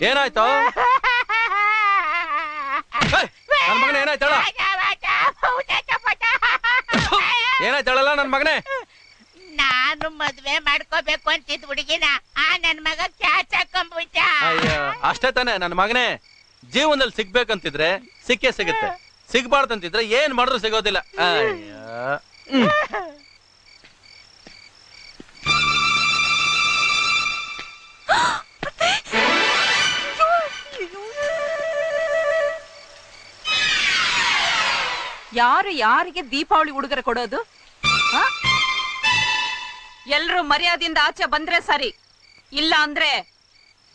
ಏನಾಯ್ತು ನನ್ ಮಗನೇ? ಏನಾಯ್ತಾಳ? ಏನಾಯ್ತಾಳಲ್ಲ ನನ್ ಮಗನೇ? ನಾನು ಮದ್ವೆ ಮಾಡ್ಕೋಬೇಕು ಅಂತಿದ್ ಹುಡುಗಿನ ನನ್ ಮಗ ಕ್ಯಾಚ್ ಹಾಕೊಂಡ್ಬಿಟ್ಟ. ಅಯ್ಯೋ ಅಷ್ಟೇ ತಾನೆ ನನ್ ಮಗನೇ. ಜೀವನದಲ್ಲಿ ಸಿಗ್ಬೇಕಂತಿದ್ರೆ ಸಿಕ್ಕೇ ಸಿಗುತ್ತೆ, ಸಿಗ್ಬಾರ್ದಂತಿದ್ರೆ ಏನ್ ಮಾಡಿದ್ರು ಸಿಗೋದಿಲ್ಲ. ಯಾರು ಯಾರಿಗೆ ದೀಪಾವಳಿ ಉಡುಗೊರೆ ಕೊಡೋದು? ಎಲ್ರು ಮರ್ಯಾದೆಯಿಂದ ಆಚೆ ಬಂದ್ರೆ ಸರಿ, ಇಲ್ಲ ಅಂದ್ರೆ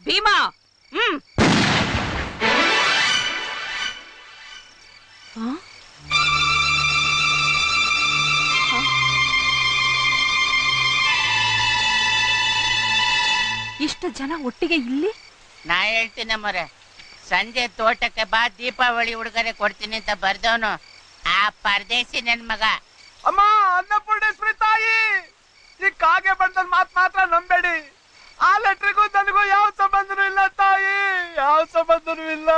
ಭೀಮಾ. ಇಷ್ಟು ಜನ ಒಟ್ಟಿಗೆ ಇಲ್ಲಿ? ನಾ ಹೇಳ್ತೀನಿ ಮೊರೆ, ಸಂಜೆ ತೋಟಕ್ಕೆ ಬಾ, ದೀಪಾವಳಿ ಉಡುಗೊರೆ ಕೊಡ್ತೀನಿ ಅಂತ ಬರ್ದವನು ಆ ಪರದೇಶಿ ನನ್ ಮಗ. ಅಮ್ಮ ಅನ್ನಪೂರ್ಣೇಶ್ವರಿ ತಾಯಿ, ಈ ಕಾಗೆ ಬಂದ ಮಾತ್ ಮಾತ್ರ ನಂಬೇಡಿ. ಆ ಲೆಟ್ರಿಗೂ ನನಗೂ ಯಾವ ಸಂಬಂಧನೂ ಇಲ್ಲ ತಾಯಿ, ಯಾವ ಸಂಬಂಧನೂ ಇಲ್ಲ.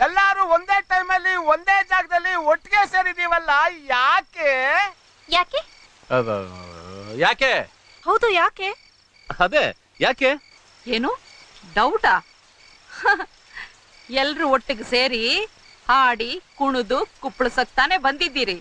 ಎಲ್ಲಾರು ಒಂದೇ ಟೈಮಲ್ಲಿ ಒಂದೇ ಜಾಗದಲ್ಲಿ ಒಟ್ಟಿಗೆ ಸೇರಿದೀವಲ್ಲ, ಯಾಕೆ? ಯಾಕೆ? ಯಾಕೆ? ಹೌದು ಯಾಕೆ? ಅದೇ ಯಾಕೆ? ಏನು ಡೌಟಾ? ಎಲ್ರು ಒಟ್ಟಿಗೆ ಸೇರಿ ಹಾಡಿ ಕುಣಿದು ಕುಪ್ಪಳಿಸಕ್ ತಾನೆ ಬಂದಿದ್ದೀರಿ.